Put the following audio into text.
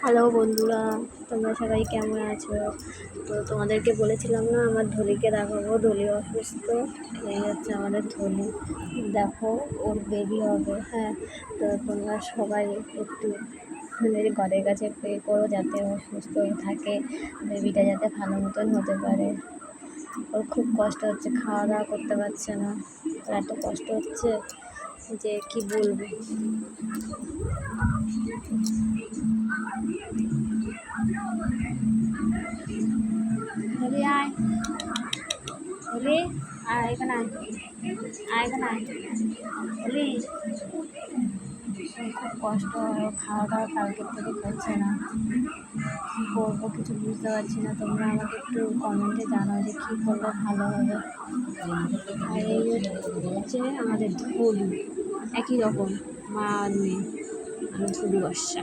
Hello বন্ধুরা, তোমরা সবাই কেমন আছো? তো তোমাদেরকে বলেছিলাম না আমার ধলিকে দেখাবো, ধলি অসুস্থ। এই হচ্ছে আমাদের ধলি, দেখো ওর বেবি হবে। হ্যাঁ, তো তোমরা সবাই একটু মেরে ঘরের কাছে প্রে করো যাতে ও সুস্থ থাকে, বেবিটা যাতে ভালো মতন হতে পারে। ওর খুব কষ্ট হচ্ছে, খাওয়া দাওয়া করতে পারছে না, ওর এত কষ্ট হচ্ছে যে কি বলবো। ধলি আয়, ধলি আয়, এখানে আয়, এখানে আয় ধলি। খুব কষ্ট, খাওয়া দাওয়া কালকের থেকে করছে না, কী করবো কিছু বুঝতে পারছি না। তোমরা আমাকে একটু কমেন্টে জানাও যে কী করলে ভালো হবে। আর এই হচ্ছে আমাদের ধলি, একই রকম মা আর মেয়ে। আমি ধলি বর্ষা।